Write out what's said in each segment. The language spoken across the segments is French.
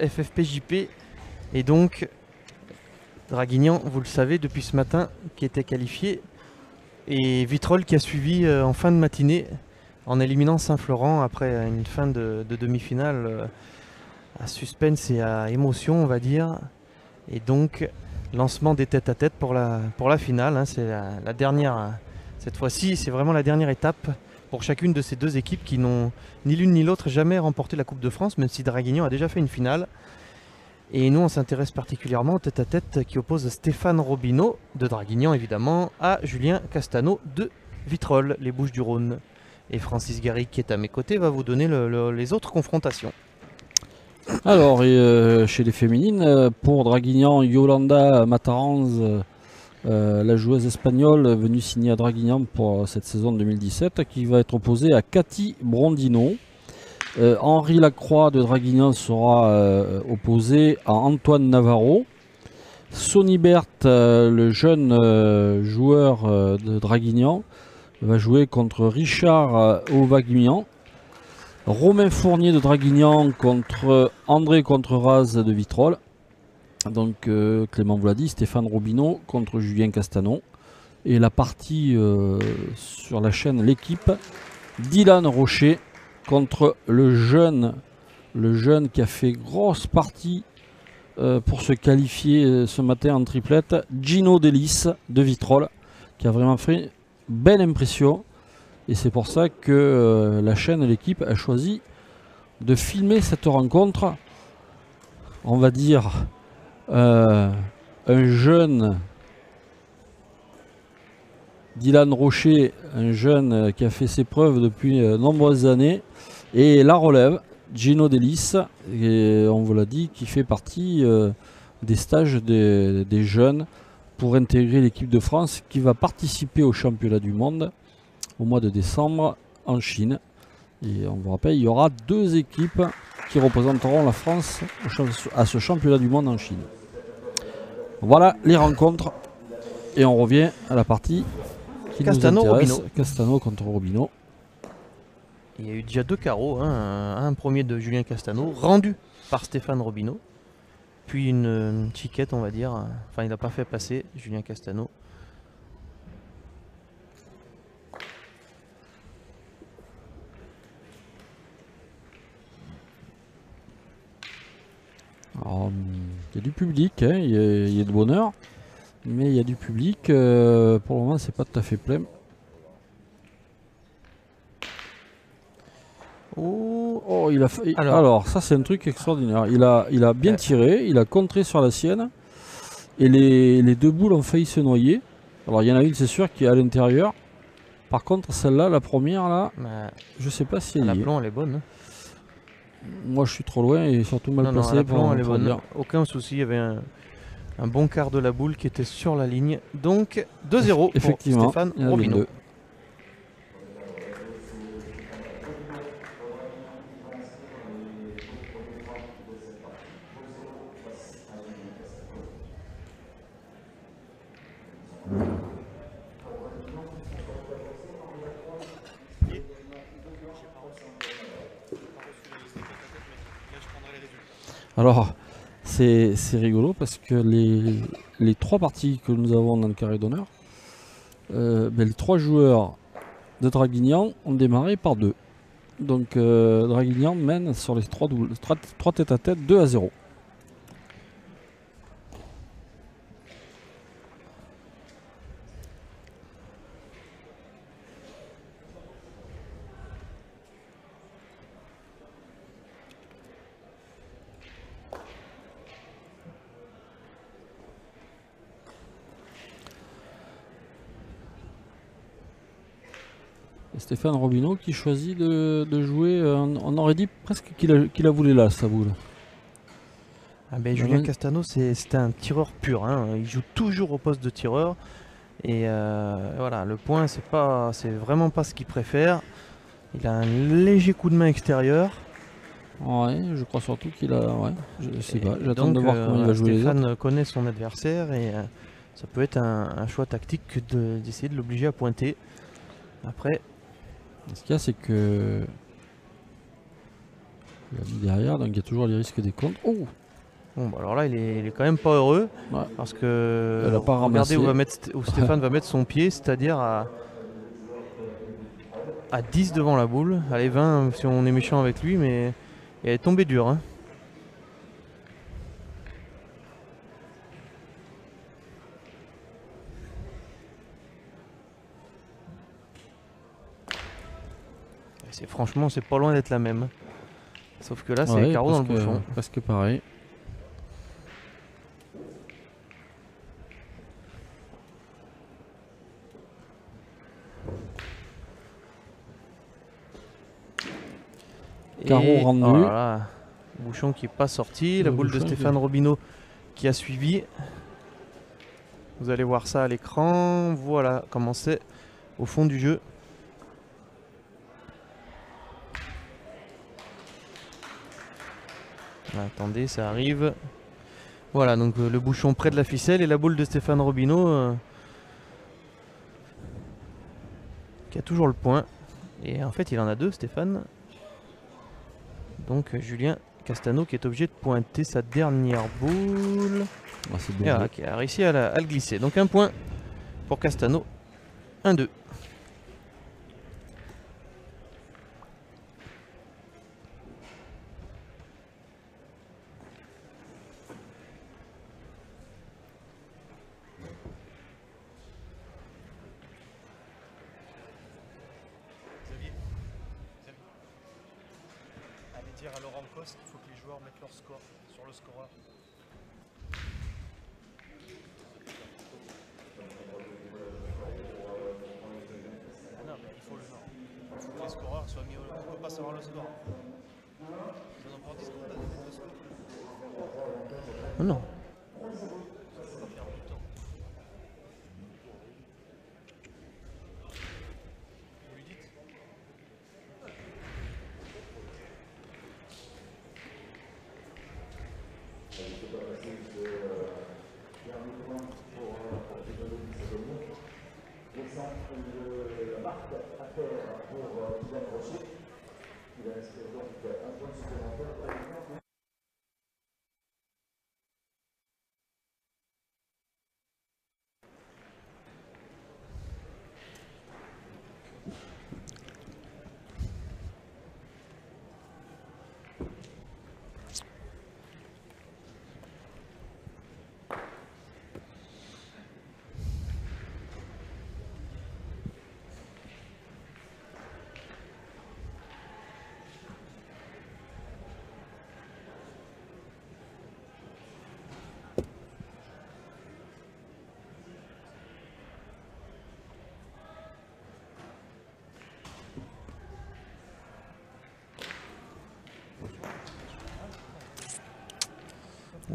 FFPJP. Et donc, Draguignan, vous le savez, depuis ce matin, qui était qualifié. Et Vitrolles qui a suivi en fin de matinée en éliminant Saint-Florent après une fin de demi-finale à suspense et à émotion, on va dire. Et donc, lancement des tête-à-tête pour la finale. Hein. C'est la dernière, cette fois-ci, c'est vraiment la dernière étape pour chacune de ces deux équipes qui n'ont ni l'une ni l'autre jamais remporté la Coupe de France, même si Draguignan a déjà fait une finale. Et nous, on s'intéresse particulièrement au tête-à-tête qui oppose Stéphane Robineau, de Draguignan évidemment, à Julien Castano de Vitrolles, les Bouches-du-Rhône. Et Francis Garrigue, qui est à mes côtés, va vous donner les autres confrontations. Alors, chez les féminines, pour Draguignan, Yolanda Mataranz, la joueuse espagnole venue signer à Draguignan pour cette saison 2017, qui va être opposée à Cathy Brondino. Henri Lacroix de Draguignan sera opposé à Antoine Navarro. Sonny Berthe, le jeune joueur de Draguignan, va jouer contre Richard Ovagmian. Romain Fournier de Draguignan contre André Contreras de Vitrolles. Donc Clément vous l'a dit, Stéphane Robineau contre Julien Castano. Et la partie sur la chaîne L'équipe, Dylan Rocher contre le jeune qui a fait grosse partie pour se qualifier ce matin en triplette, Gino Delis de Vitrolles, qui a vraiment fait belle impression. Et c'est pour ça que la chaîne L'équipe a choisi de filmer cette rencontre. On va dire un jeune Dylan Rocher, un jeune qui a fait ses preuves depuis nombreuses années, et la relève, Gino Delis, et on vous l'a dit, qui fait partie des stages des jeunes pour intégrer l'équipe de France qui va participer au championnat du monde au mois de décembre en Chine. Et on vous rappelle, il y aura 2 équipes qui représenteront la France à ce championnat du monde en Chine. Voilà les rencontres, et on revient à la partie qui Castano, nous intéresse. Robineau. Castano contre Robineau. Il y a eu déjà 2 carreaux, hein, un premier de Julien Castano, rendu par Stéphane Robineau, puis une chiquette, on va dire. Enfin, il n'a pas fait passer Julien Castano. Alors, il y a du public, hein, il y a de bonheur, mais il y a du public. Pour le moment, c'est pas tout à fait plein. Oh, il a fait... Alors, ça c'est un truc extraordinaire. Il a bien tiré, il a contré sur la sienne, et les 2 boules ont failli se noyer. Alors il y en a une, c'est sûr, qui est à l'intérieur. Par contre, celle-là, la première là, je sais pas si elle la y est. plomb, elle est bonne. Hein. Moi, je suis trop loin et surtout mal placé. La plomb, elle est bonne. Aucun souci, il y avait un bon quart de la boule qui était sur la ligne. Donc 2-0 pour Stéphane Robineau. Alors, c'est rigolo parce que les 3 parties que nous avons dans le carré d'honneur, les 3 joueurs de Draguignan ont démarré par 2. Donc Draguignan mène sur les 3 tête-à-tête 2-0. Stéphane Robineau qui choisit de jouer, on aurait dit presque qu'il a voulu là, sa boule. Ah ben, Julien Castano, c'est un tireur pur, hein. Il joue toujours au poste de tireur. Et voilà, le point, c'est vraiment pas ce qu'il préfère. Il a un léger coup de main extérieur. Ouais, je crois surtout qu'il a... Ouais, je sais pas, j'attends de voir comment il va jouer. Stéphane connaît son adversaire et ça peut être un choix tactique d'essayer de l'obliger à pointer. Après... Ce qu'il y a, c'est que Il a mis derrière, donc il y a toujours les risques des comptes. Oh, Bon, bah alors là, il est quand même pas heureux. ouais. Parce que Elle a pas regardez ramassé. où Stéphane va mettre son pied, c'est-à-dire à 10 devant la boule. Allez, 20 si on est méchant avec lui, mais elle est tombée dure. Hein. Franchement, c'est pas loin d'être la même. Sauf que là, c'est Ouais, carreau dans le bouchon. presque pareil. Carreau rendu. Oh là là, bouchon qui n'est pas sorti. La boule de Stéphane Robineau qui a suivi. Vous allez voir ça à l'écran. Voilà comment c'est au fond du jeu. Attendez, ça arrive. Voilà, donc le bouchon près de la ficelle et la boule de Stéphane Robineau qui a toujours le point. Et en fait, il en a deux, Stéphane. Donc Julien Castano qui est obligé de pointer sa dernière boule. Ah, c'est Et voilà, qui a réussi à le glisser. Donc un point pour Castano. 1-2. Dire à Laurent Coste qu'il faut que les joueurs mettent leur score sur le scoreur. Ah non, mais il faut que les scoreurs soient mis au... On ne peut pas savoir le score. Ils en ont pour 10 secondes à donner le score. Oh non. Ça va faire du temps. Vous lui dites ?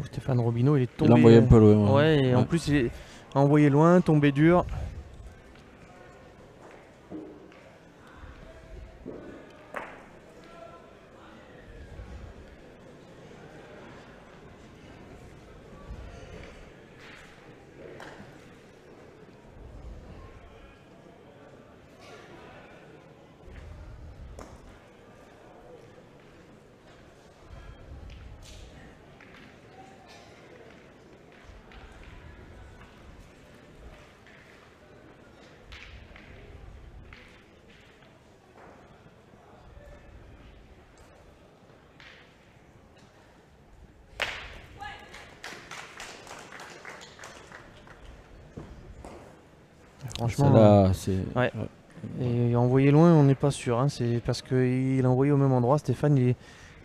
Stéphane Robineau, il est tombé. Il a envoyé un peu loin. Ouais, et en plus, il est envoyé loin, tombé dur. Franchement, là, c'est. Ouais. Et envoyé loin, on n'est pas sûr. Hein. C'est parce qu'il a envoyé au même endroit. Stéphane,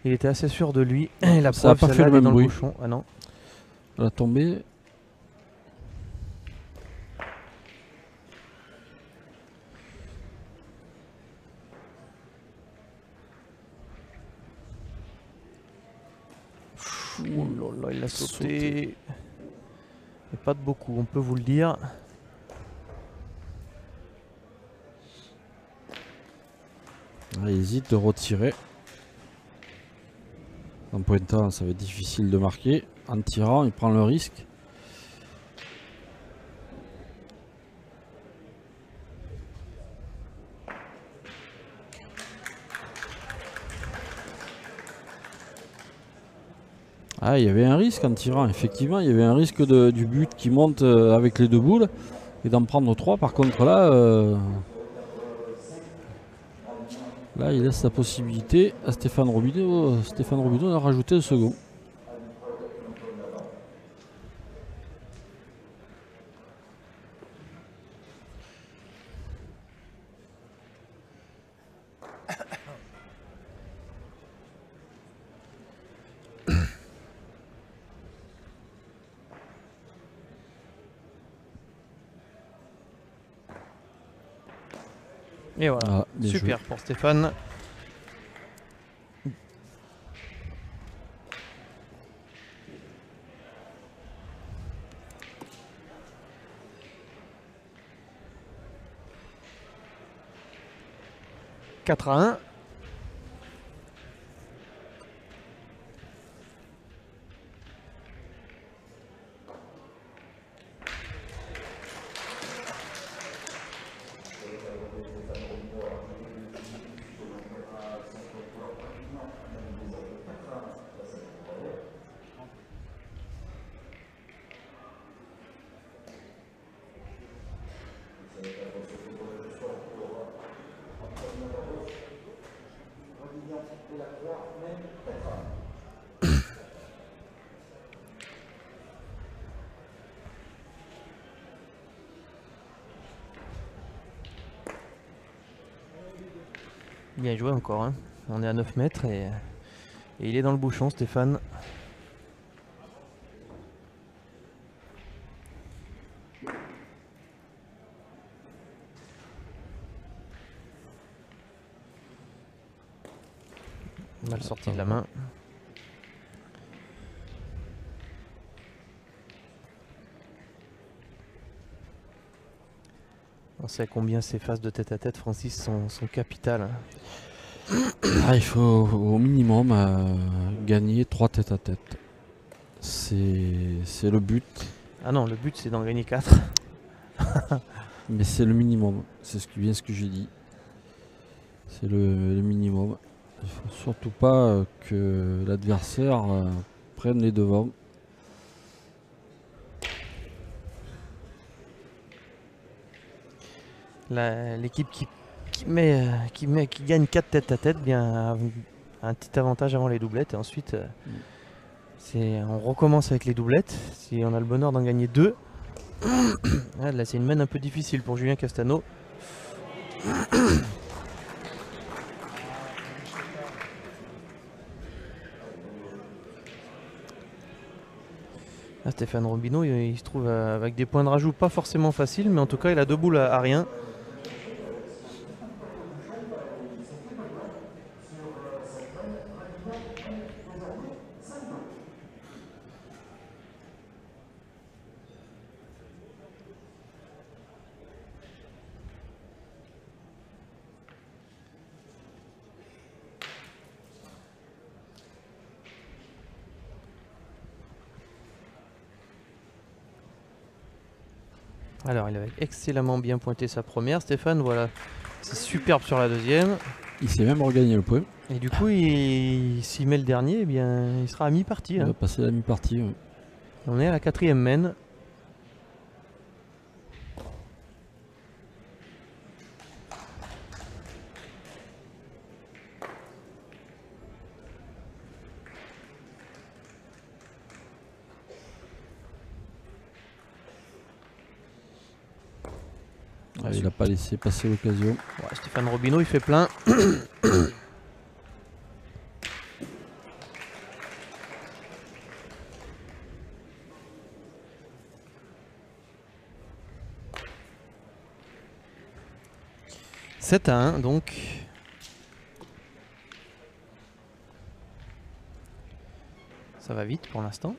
il était assez sûr de lui. Et la Ça n'a preuve, pas fait le elle est même dans bruit. le bouchon. Ah non. La tombée. Oh là là, il a sauté. Et pas de beaucoup, on peut vous le dire. Il hésite de retirer. En pointant, ça va être difficile de marquer. En tirant, il prend le risque. Ah, il y avait un risque en tirant, effectivement. Il y avait un risque du but qui monte avec les deux boules et d'en prendre 3. Par contre, là, il laisse la possibilité à Stéphane Robineau. Stéphane Robineau a rajouté le second. Et voilà, Ah, bien super joué. pour Stéphane. « 4-1 ». Bien joué encore, hein. On est à 9 mètres et il est dans le bouchon, Stéphane. Mal sorti de la main. On sait combien ces phases de tête à tête, Francis, sont capitales. Ah, il faut au minimum gagner 3 tête à tête. C'est le but. Ah non, le but c'est d'en gagner 4. Mais c'est le minimum. C'est bien ce que j'ai dit. C'est le minimum. Il faut surtout pas que l'adversaire prenne les devants. L'équipe qui gagne 4 têtes à tête a un petit avantage avant les doublettes. Et ensuite, on recommence avec les doublettes. Si on a le bonheur d'en gagner 2. Là, c'est une mène un peu difficile pour Julien Castano. Stéphane Robineau, il se trouve avec des points de rajout pas forcément faciles, mais en tout cas, il a 2 boules à rien. Alors, il avait excellemment bien pointé sa première, Stéphane. Voilà, c'est superbe sur la deuxième. Il s'est même regagné le point. Et du coup, s'il met le dernier, eh bien, il sera à mi-partie. Il va passer la mi-partie. Ouais. On est à la 4e mène. Il n'a pas laissé passer l'occasion. Ouais, Stéphane Robineau, il fait plein. « 7-1 » donc. Ça va vite pour l'instant.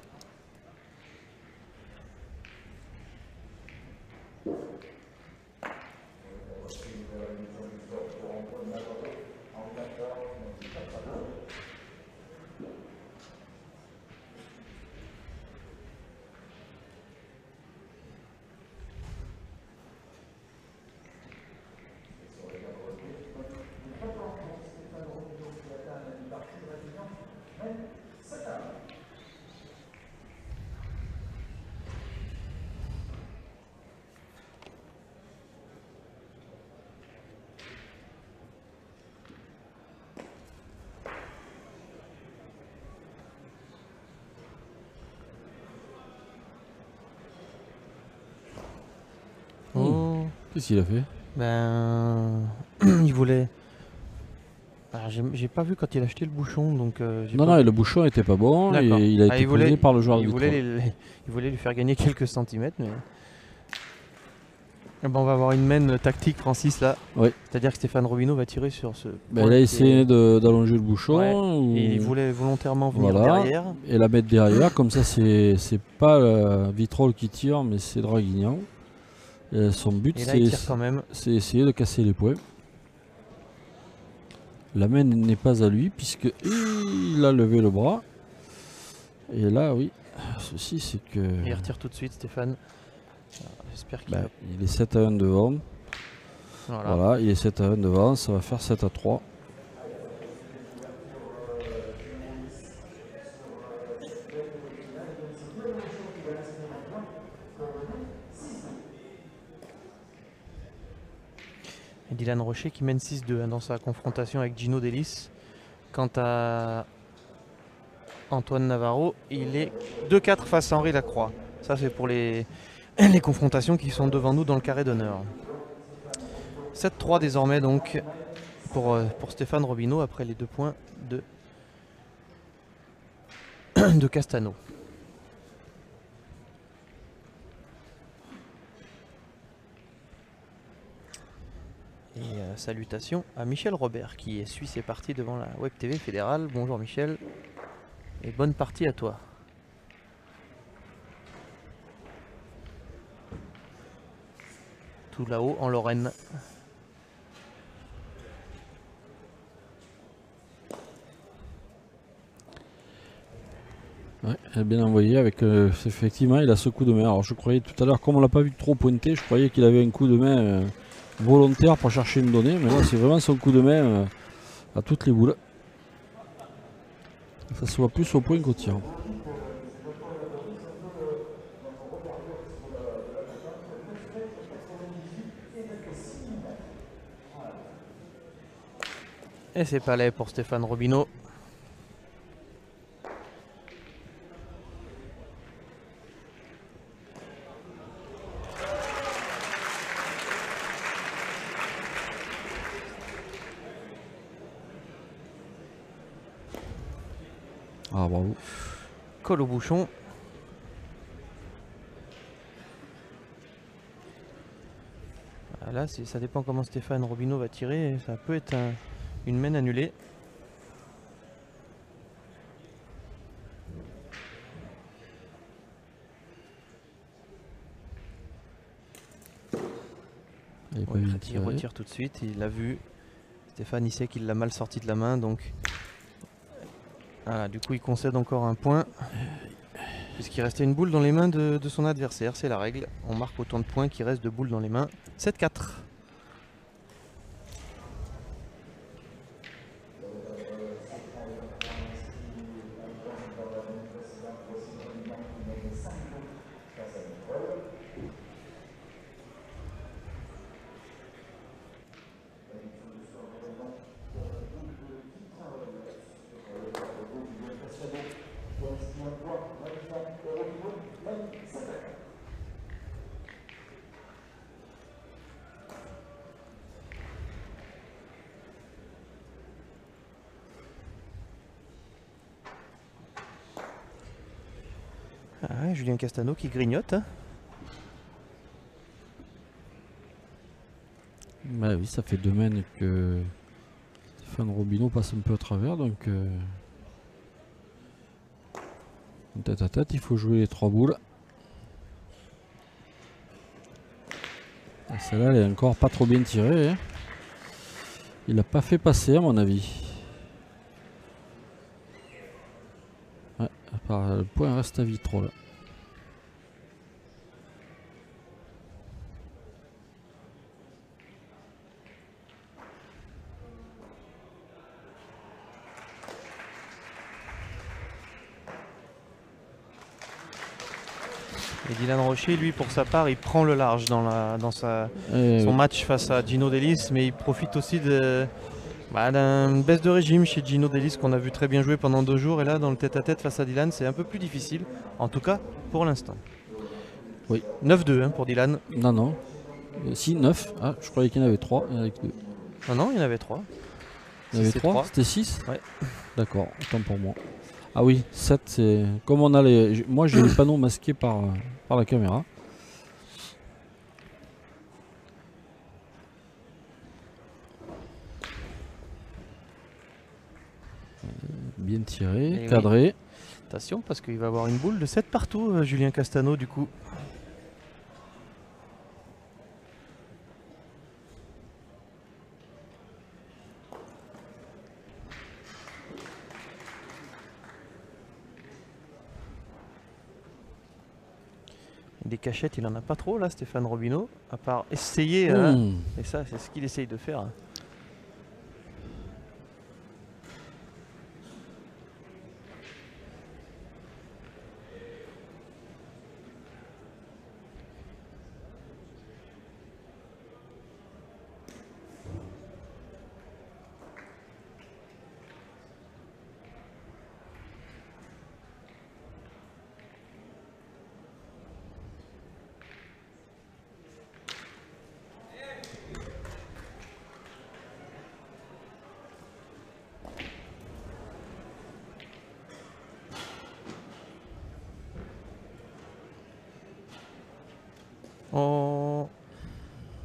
Qu'est-ce qu'il a fait? Ben, il voulait. Alors, j'ai pas vu quand il a acheté le bouchon, donc j'ai Non, pas non, et vu. le bouchon était pas bon et D'accord. il a Ah, été posé par le joueur de il Vitrolles. il voulait lui faire gagner quelques centimètres, mais. Eh ben, on va avoir une main tactique, Francis, là. Oui. C'est-à-dire que Stéphane Robineau va tirer sur ce. Ben, point il a qui essayé est- d'allonger le bouchon. Ouais, et il voulait volontairement venir Voilà. derrière. Et la mettre derrière. Comme ça, c'est pas Vitrolles qui tire, mais c'est Draguignan. Et son but, Et là, il tire quand même. c'est essayer de casser les points. La main n'est pas à lui, puisque il a levé le bras. Et là, oui, ceci, c'est que. Et il retire tout de suite, Stéphane. J'espère qu'il Ben, va. il est 7-1 devant. Voilà. Voilà, il est 7-1 devant, ça va faire 7-3. Et Dylan Rocher qui mène 6-2 dans sa confrontation avec Gino Delis. Quant à Antoine Navarro, il est 2-4 face à Henri Lacroix. Ça, c'est pour les confrontations qui sont devant nous dans le carré d'honneur. 7-3 désormais donc pour Stéphane Robineau après les 2 points de Castano. Et salutations à Michel Robert qui suit ses parties devant la Web TV fédérale. Bonjour Michel et bonne partie à toi. Tout là-haut en Lorraine. Ouais, elle est bien envoyé avec effectivement il a ce coup de main. Alors je croyais tout à l'heure, comme on l'a pas vu trop pointer, je croyais qu'il avait un coup de main volontaire pour chercher une donnée, mais là c'est vraiment son coup de main à toutes les boules. Ça se voit plus au point qu'au tir. Et c'est palais pour Stéphane Robineau. Ah bravo. Colle au bouchon. Ah, là, ça dépend comment Stéphane Robineau va tirer. Ça peut être une main annulée. Ouais, il retire tout de suite. Il l'a vu. Stéphane, il sait qu'il l'a mal sorti de la main. Donc, voilà, du coup, il concède encore un point. Puisqu'il restait une boule dans les mains de son adversaire. C'est la règle. On marque autant de points qu'il reste de boules dans les mains. 7-4. Ah ouais, Julien Castano qui grignote. Hein. Bah oui, ça fait 2 mains que Stéphane Robineau passe un peu à travers, donc en tête à tête, il faut jouer les 3 boules. Celle-là, elle est encore pas trop bien tirée. Hein. Il n'a pas fait passer, à mon avis. Ouais, le point reste à Vitrolles. Et Dylan Rocher, lui, pour sa part, il prend le large dans son match face à Gino Delis, mais il profite aussi d'une baisse de régime chez Gino Delis qu'on a vu très bien jouer pendant 2 jours. Et là, dans le tête-à-tête face à Dylan, c'est un peu plus difficile, en tout cas pour l'instant. Oui. 9-2 pour Dylan. Non, non. Si, 9. Ah, je croyais qu'il y en avait 3. Il y en avait que 2. Non, non, il y en avait 3. Il y en avait C'est 3. 3. C'était 6. Ouais. D'accord, autant pour moi. Ah oui, 7, c'est... Comme on a les... Moi, j'ai les panneaux masqués par la caméra. Bien tiré, Et cadré. oui. Attention, parce qu'il va avoir une boule de 7 partout, Julien Castano, du coup. Des cachettes, il en a pas trop là, Stéphane Robineau, à part essayer. Et ça, c'est ce qu'il essaye de faire. Oh.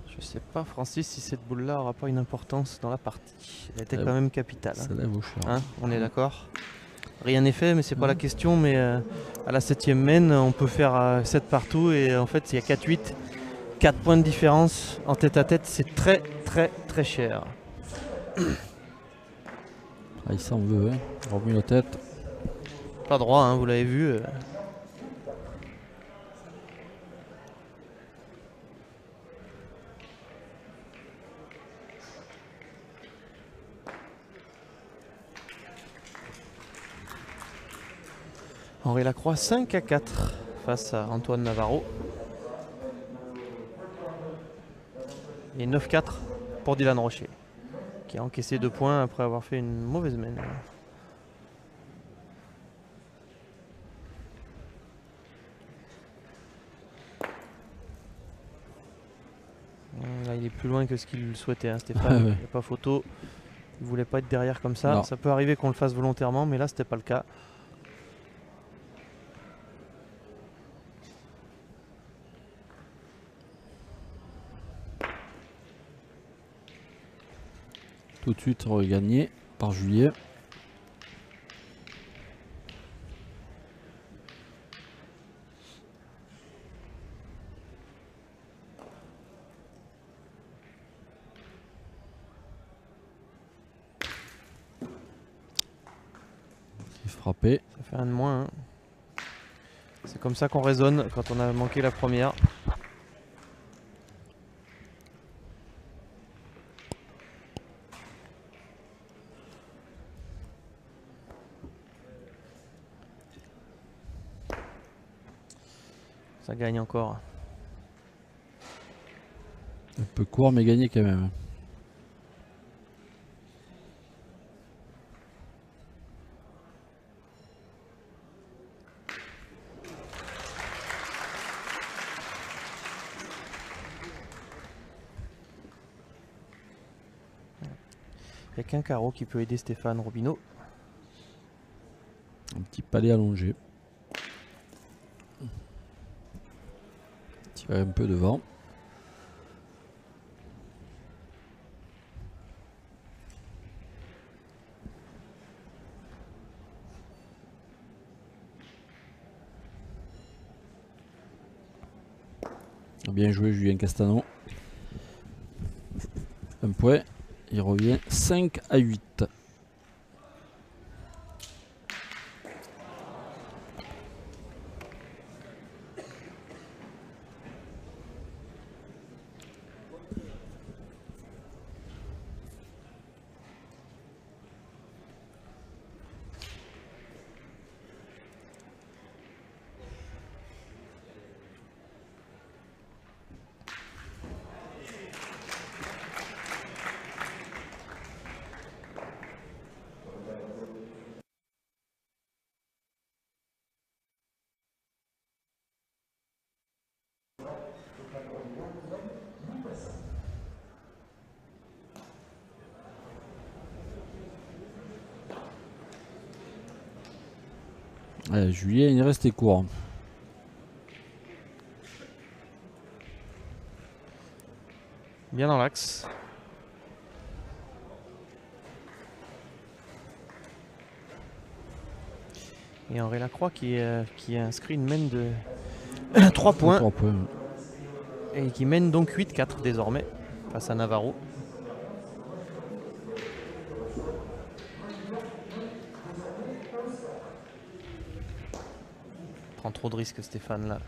Je sais pas, Francis, si cette boule-là aura pas une importance dans la partie. Elle était quand même capitale. Ça lève au cher. Hein, on est d'accord. Rien n'est fait, mais c'est pas la question. Mais à la 7ème main, on peut faire 7 partout. Et en fait, il y a 4-8. 4 points de différence en tête à tête. C'est très, très, très cher. Ah, il s'en veut, hein. Remue la tête. Pas droit, hein, vous l'avez vu. Henri Lacroix 5-4 face à Antoine Navarro. Et 9-4 pour Dylan Rocher, qui a encaissé 2 points après avoir fait une mauvaise main. Là, il est plus loin que ce qu'il souhaitait, hein, Stéphane. Il n'y a pas photo. Il voulait pas être derrière comme ça. Non. Ça peut arriver qu'on le fasse volontairement, mais là, c'était pas le cas. Tout de suite regagné par Juillet. Frappé. Ça fait un de moins. Hein. C'est comme ça qu'on raisonne quand on a manqué la première. Ça gagne encore. Un peu court mais gagné quand même. Il n'y a qu'un carreau qui peut aider Stéphane Robineau. Un petit palais allongé. Tirer un peu devant. Bien joué Julien Castano. Un point. Il revient 5-8. Ouais, Julien, il est resté court. Bien dans l'axe. Et Henri Lacroix qui a inscrit une mène de 3 points. 3 points. Et qui mène donc 8-4 désormais face à Navarro. Prend trop de risques Stéphane là.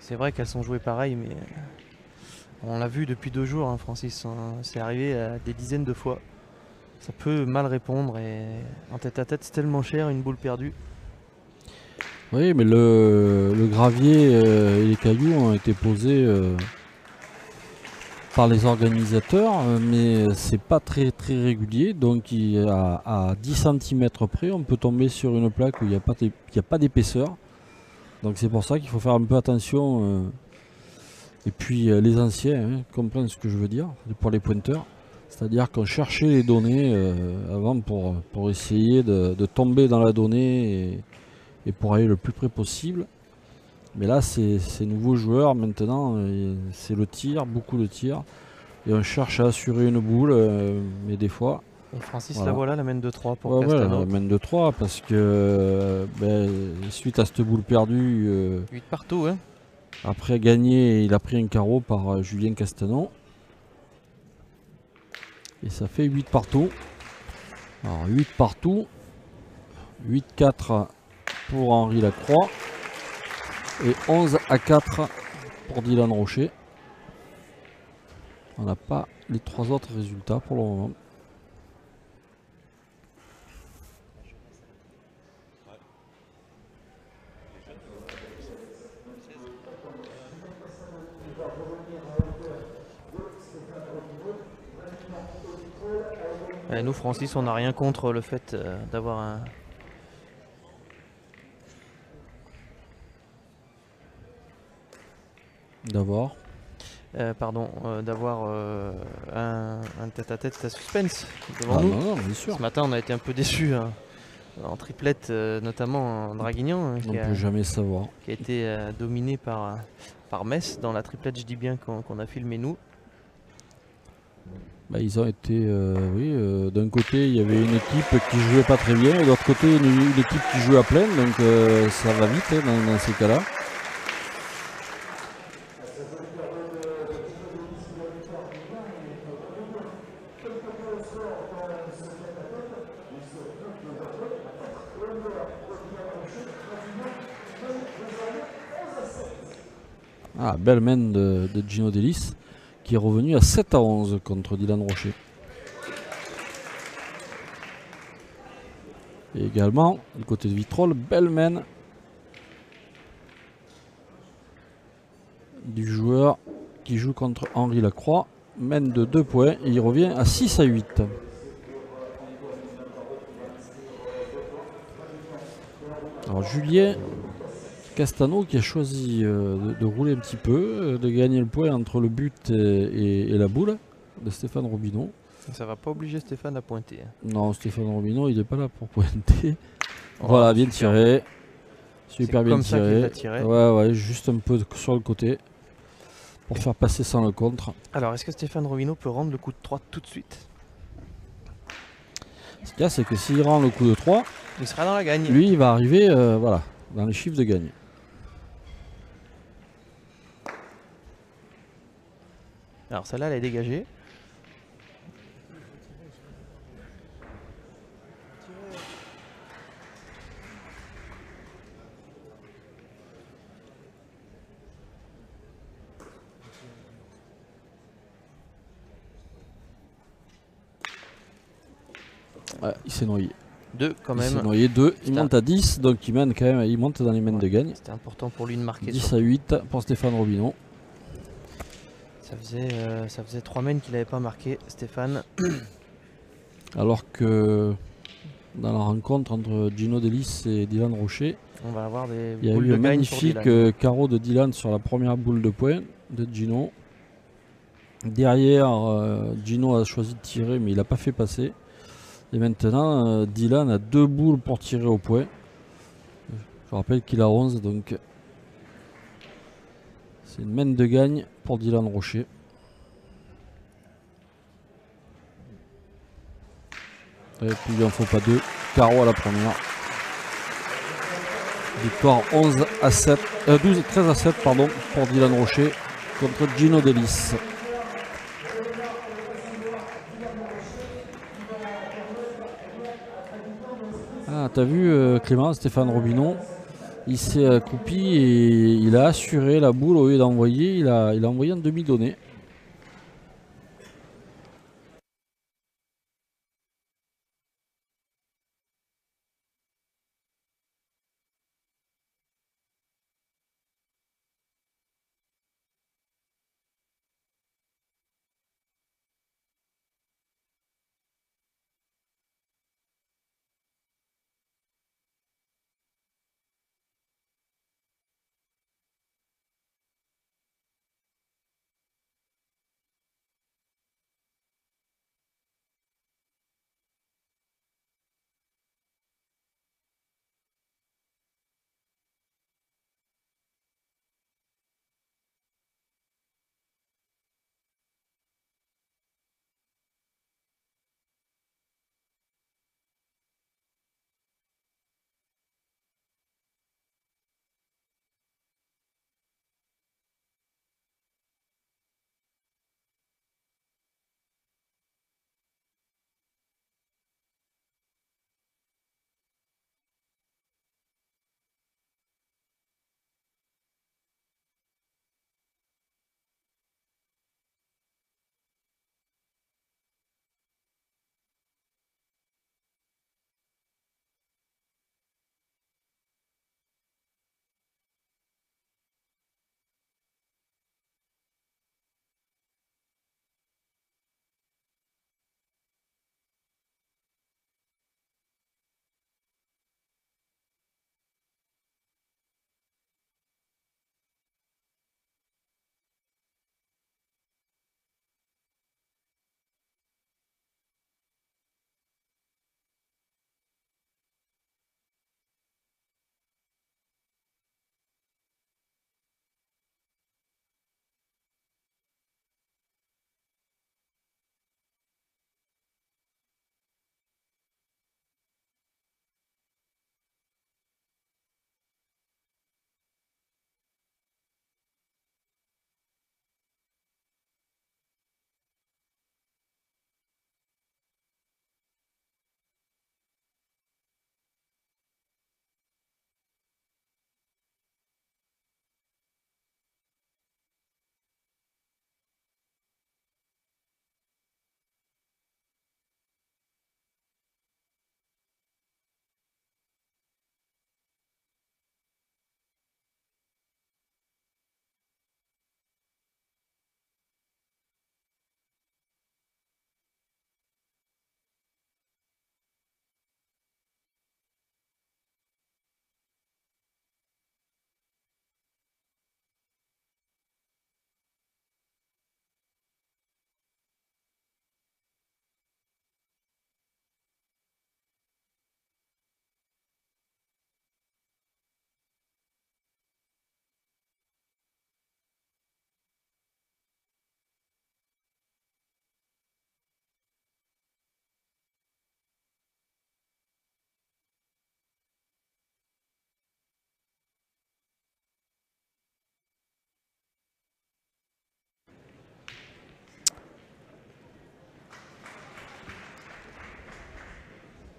C'est vrai qu'elles sont jouées pareil, mais on l'a vu depuis 2 jours, hein, Francis. C'est arrivé des dizaines de fois. Ça peut mal répondre et en tête à tête, c'est tellement cher, une boule perdue. Oui, mais le gravier et les cailloux ont été posés par les organisateurs, mais c'est pas très régulier. Donc à 10 cm près, on peut tomber sur une plaque où il n'y a pas d'épaisseur. Donc c'est pour ça qu'il faut faire un peu attention. Et puis les anciens comprennent ce que je veux dire pour les pointeurs. C'est-à-dire qu'on cherchait les données avant pour essayer de tomber dans la donnée et pour aller le plus près possible. Mais là, ces nouveaux joueurs, maintenant, c'est le tir, beaucoup de tir. Et on cherche à assurer une boule, mais des fois... Et Francis, voilà. la voilà, la mène de 3 pour Castano. Ouais, la mène de 3 parce que suite à cette boule perdue... 8 partout, hein. Après gagné, il a pris un carreau par Julien Castano. Et ça fait 8 partout. Alors 8 partout. 8-4 pour Henri Lacroix. Et 11-4 pour Dylan Rocher. On n'a pas les 3 autres résultats pour le moment. Et nous, Francis, on n'a rien contre le fait d'avoir un... D'avoir d'avoir un tête-à-tête à suspense devant Ah nous. non, bien sûr. Ce matin, on a été un peu déçus, hein, en triplette, notamment en Draguignan, hein, On ne peut jamais savoir. qui a été dominé par Metz dans la triplette, je dis bien, qu'on a filmé nous. Ils ont été, d'un côté il y avait une équipe qui jouait pas très bien et de l'autre côté une équipe qui jouait à plein, donc ça va vite dans ces cas-là. Ah, belle main de Gino Delis qui est revenu à 7-11 contre Dylan Rocher. Et également, du côté de Vitrolles, belle main du joueur qui joue contre Henri Lacroix. Main de 2 points et il revient à 6-8. Alors Julien Castano qui a choisi de rouler un petit peu, de gagner le point entre le but et la boule de Stéphane Robineau. Ça va pas obliger Stéphane à pointer. Non, Stéphane Robineau, il n'est pas là pour pointer. Oh, voilà, bien super. tiré. Super bien comme ça qu'il tiré. l'a tiré. Ouais, juste un peu sur le côté pour faire passer sans le contre. Alors, est-ce que Stéphane Robineau peut rendre le coup de 3 tout de suite? Ce qu'il y a, c'est que s'il rend le coup de 3, il sera dans la gagne. Lui, il va arriver dans les chiffres de gagne. Alors, celle-là, elle est dégagée. Ouais, il s'est noyé. 2 quand Il même. s'est noyé 2. Il monte à 10, donc il mène quand même. Il monte dans les mains de gagne. C'était important pour lui de marquer. 10-8 pour Stéphane Robineau. Ça faisait 3 mains qu'il n'avait pas marqué, Stéphane. Alors que dans la rencontre entre Gino Delis et Dylan Rocher, On va avoir des Il y a boules eu de un gagne magnifique pour Dylan. carreau de Dylan sur la première boule de poing de Gino. Derrière, Gino a choisi de tirer, mais il n'a pas fait passer. Et maintenant, Dylan a 2 boules pour tirer au point. Je rappelle qu'il a 11, donc c'est une main de gagne pour Dylan Rocher. Et puis il en faut pas 2. Carreau à la première. Victoire 13 à 7 pardon, pour Dylan Rocher contre Gino Delis. Ah, t'as vu Clément, Stéphane Robinon, il s'est accroupi et il a assuré la boule au lieu d'envoyer, il a envoyé un demi-donné.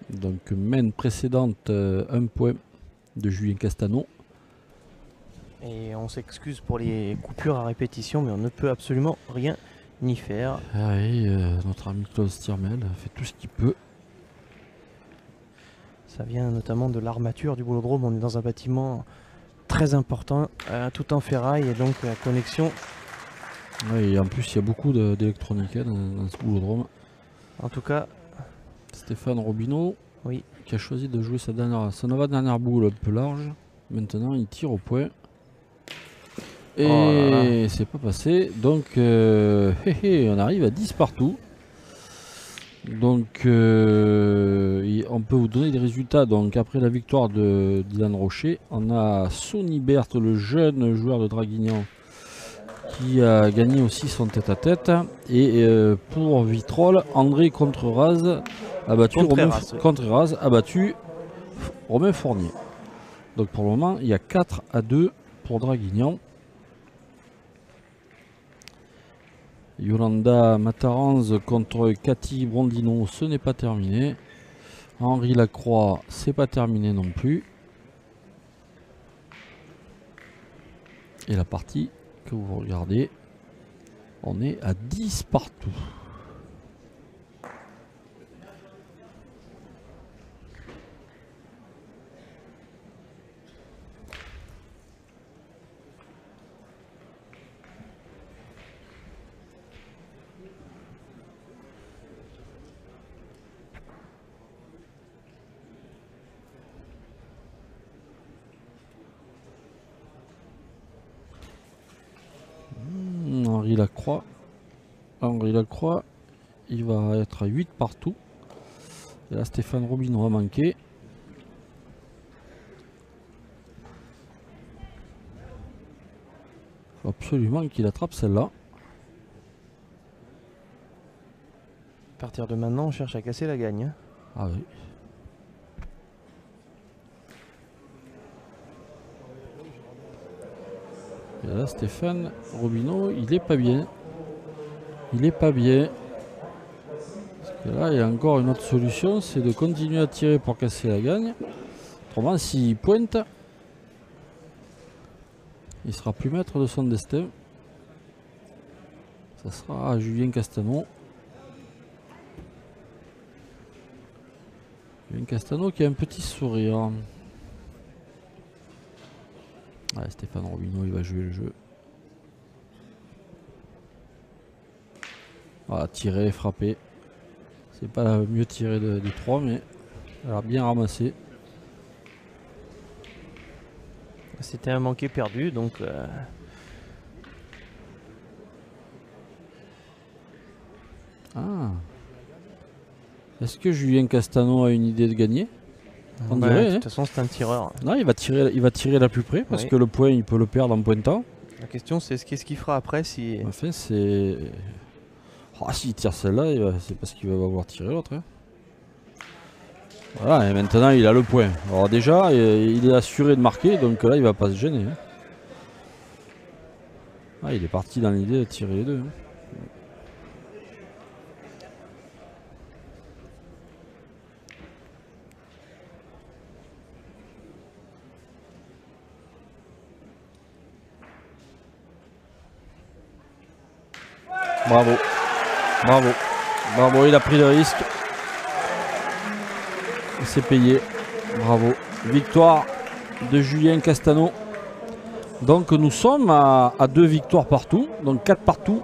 Donc main précédente, 1 point de Julien Castano. Et on s'excuse pour les coupures à répétition, mais on ne peut absolument rien y faire. Ah oui, notre ami Klaus Stiermel fait tout ce qu'il peut. Ça vient notamment de l'armature du boulodrome. On est dans un bâtiment très important, tout en ferraille, et donc la connexion. Ouais, et en plus, il y a beaucoup d'électronique dans ce boulodrome. En tout cas, Stéphane Robineau, oui, qui a choisi de jouer sa dernière boule un peu large. Maintenant, il tire au point. Et Oh là là. c'est pas passé. Donc, on arrive à 10 partout. Donc, on peut vous donner des résultats. Donc, après la victoire de Dylan Rocher, on a Sonny Berthe, le jeune joueur de Draguignan, qui a gagné aussi son tête-à-tête. Et pour Vitrolles, André Contreras a battu Contreras, oui. Romain Fournier. Donc, pour le moment, il y a 4-2 pour Draguignan. Yolanda Mataranz contre Cathy Brondino, ce n'est pas terminé. Henri Lacroix, c'est pas terminé non plus. Et la partie que vous regardez, on est à 10 partout. Henri Lacroix, il va être à 8 partout. Et là, Stéphane Robineau a manqué. Il faut absolument qu'il attrape celle-là. À partir de maintenant, on cherche à casser la gagne. Hein. Ah oui. Et là, Stéphane Robineau, il est pas bien. Il est pas bien. Parce que là, il y a encore une autre solution, c'est de continuer à tirer pour casser la gagne. Autrement, s'il pointe, il sera plus maître de son destin. Ça sera à Julien Castano. Julien Castano qui a un petit sourire. Ouais, Stéphane Robineau, il va jouer le jeu. Voilà, tirer, frapper. C'est pas mieux tiré des trois, mais elle a bien ramassé. C'était un manqué perdu, donc... Ah. Est-ce que Julien Castano a une idée de gagner? On dirait, de toute façon, c'est un tireur. Non, il va tirer là plus près parce que le point, il peut le perdre en pointant. La question, c'est qu'est-ce qu'il fera après si... Enfin, c'est... Oh, s'il tire celle-là, c'est parce qu'il va avoir tiré l'autre. Hein. Voilà, et maintenant, il a le point. Alors déjà, il est assuré de marquer, donc là, il va pas se gêner. Hein. Ah, il est parti dans l'idée de tirer les deux. Hein. Bravo. Bravo. Bravo, il a pris le risque. Il s'est payé. Bravo. Victoire de Julien Castano. Donc nous sommes à 2 victoires partout. Donc 4 partout.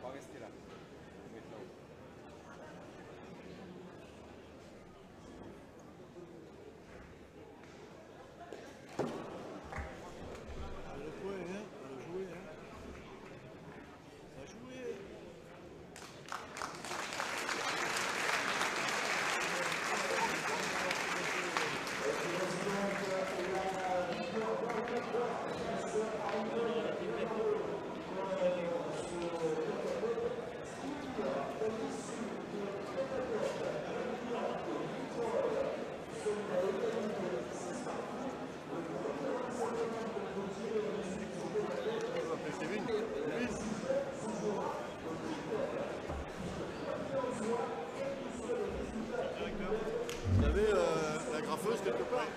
Pas rester là. Mettre là-haut. Le point, hein? On a joué, hein? On a joué! Vous avez la graffeuse quelque part?